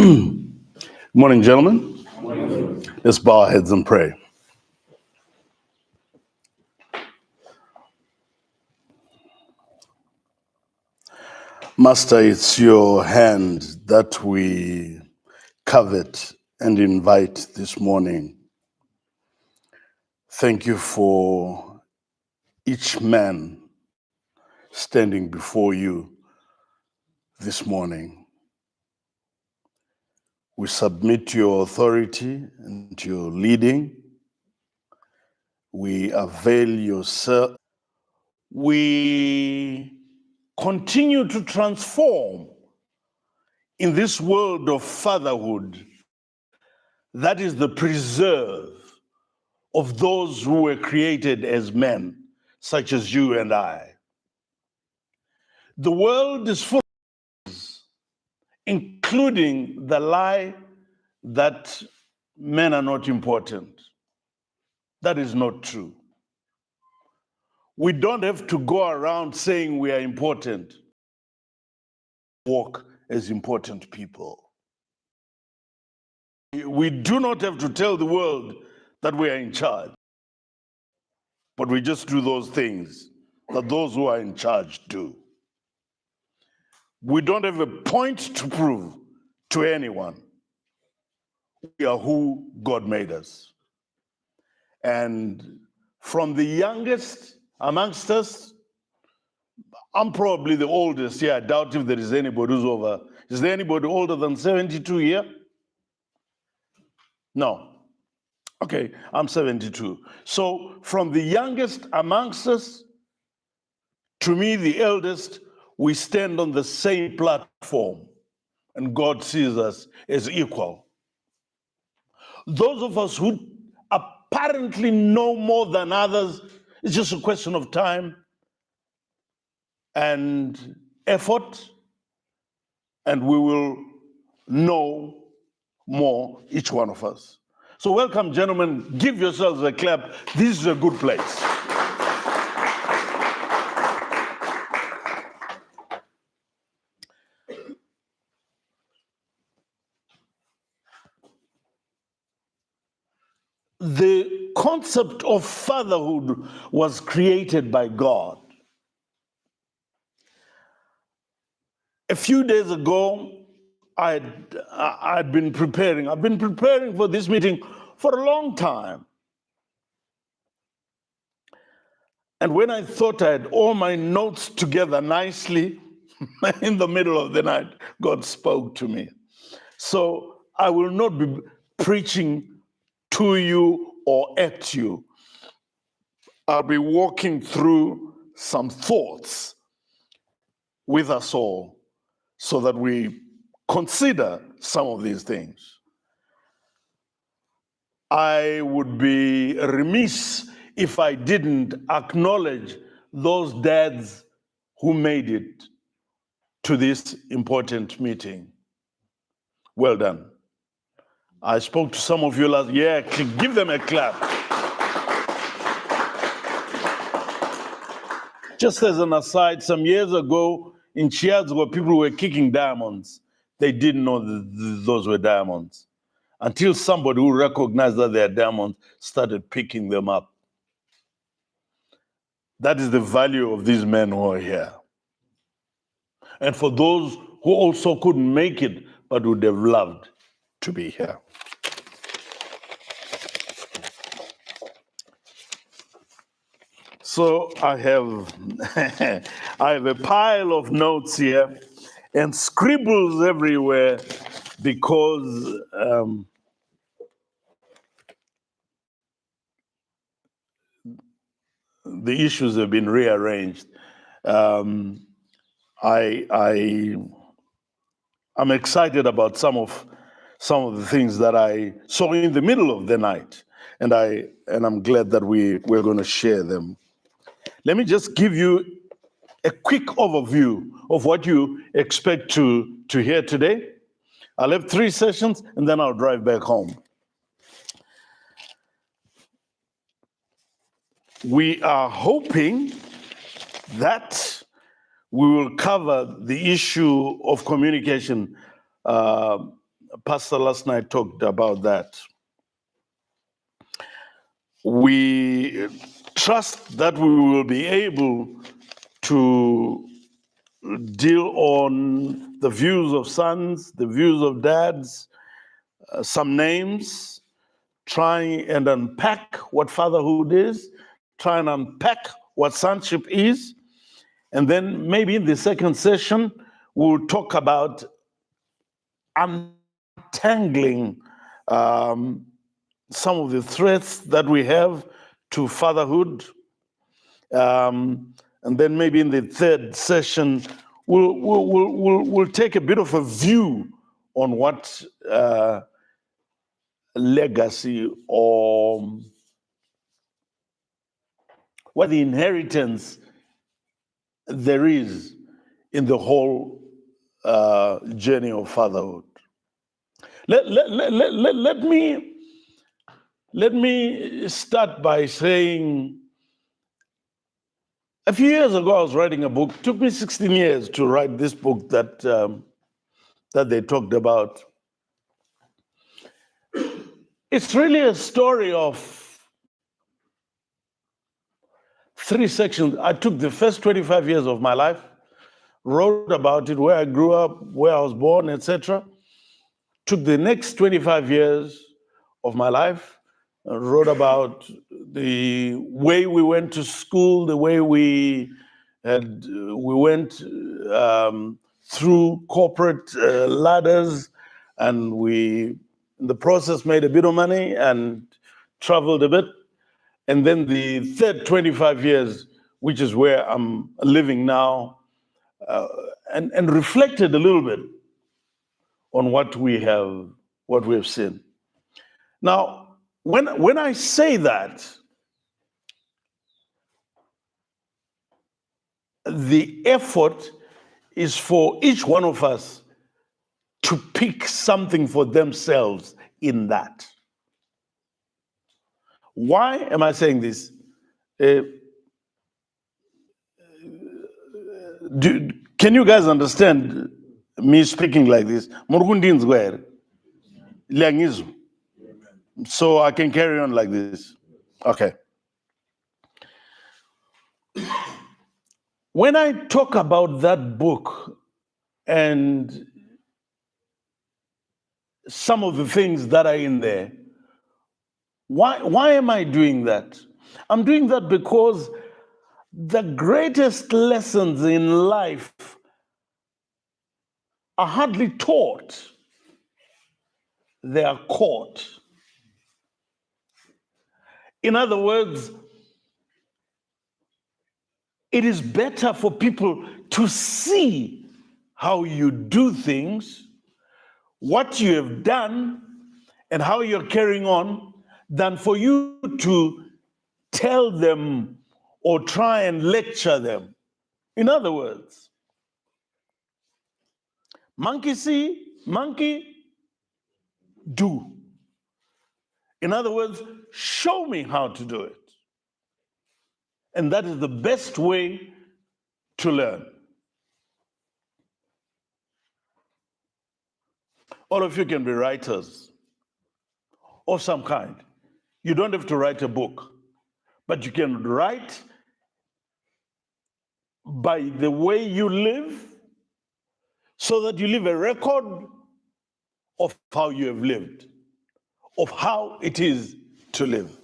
Good morning, gentlemen. Let's bow our heads and pray. Master, it's your hand that we covet and invite this morning. Thank you for each man standing before you this morning. We submit to your authority and to your leading. We avail yourself. We continue to transform in this world of fatherhood that is the preserve of those who were created as men, such as you and I. The world is full of lies, including the lie that men are not important. That is not true. We don't have to go around saying we are important. Walk as important people. We do not have to tell the world that we are in charge, but we just do those things that those who are in charge do. We don't have a point to prove to anyone. We are who God made us. And from the youngest amongst us, I'm probably the oldest here. I doubt if there is anybody who's over. Is there anybody older than 72 here? No. Okay, I'm 72. So from the youngest amongst us to me, the eldest, we stand on the same platform, and God sees us as equal. Those of us who apparently know more than others, it's just a question of time and effort, and we will know more, each one of us. So welcome, gentlemen. Give yourselves a clap. This is a good place. The concept of fatherhood was created by God. A few days ago, I'd been preparing. I've been preparing for this meeting for a long time. And when I thought I had all my notes together nicely, in the middle of the night, God spoke to me. So I will not be preaching to you or at you. I'll be walking through some thoughts with us all so that we consider some of these things. I would be remiss if I didn't acknowledge those dads who made it to this important meeting. Well done. I spoke to some of you last year. Give them a clap. Just as an aside, some years ago in Chiadzwa, people were kicking diamonds. They didn't know that those were diamonds until somebody who recognized that they are diamonds started picking them up. That is the value of these men who are here. And for those who also couldn't make it, but would have loved to be here. So I have, I have a pile of notes here and scribbles everywhere because the issues have been rearranged. I'm excited about some of the things that I saw in the middle of the night, and I'm glad that we're going to share them. Let me just give you a quick overview of what you expect to hear today. I'll have 3 sessions, and then I'll drive back home. We are hoping that we will cover the issue of communication Pastor last night talked about that. We trust that we will be able to deal on the views of sons, the views of dads, some names, trying and unpack what fatherhood is, try and unpack what sonship is. And then maybe in the second session, we'll talk about untangling some of the threats that we have to fatherhood. And then maybe in the third session, we'll take a bit of a view on what legacy or what the inheritance there is in the whole journey of fatherhood. Let me start by saying, a few years ago, I was writing a book. It took me 16 years to write this book that they talked about. It's really a story of 3 sections. I took the first 25 years of my life, wrote about it, where I grew up, where I was born, etc. Took the next 25 years of my life, wrote about the way we went to school, the way we went through corporate ladders, and we, in the process, made a bit of money and traveled a bit. And then the third 25 years, which is where I'm living now, and reflected a little bit on what we have seen. Now, when I say that, the effort is for each one of us to pick something for themselves in that. Why am I saying this? Can you guys understand me speaking like this? So I can carry on like this. Okay. When I talk about that book and some of the things that are in there, why am I doing that? I'm doing that because the greatest lessons in life are hardly taught, they are caught. In other words, it is better for people to see how you do things, what you have done, and how you're carrying on, than for you to tell them or try and lecture them. In other words, monkey see, monkey do. In other words, show me how to do it. And that is the best way to learn. All of you can be writers of some kind. You don't have to write a book, but you can write by the way you live, so that you leave a record of how you have lived, of how it is to live.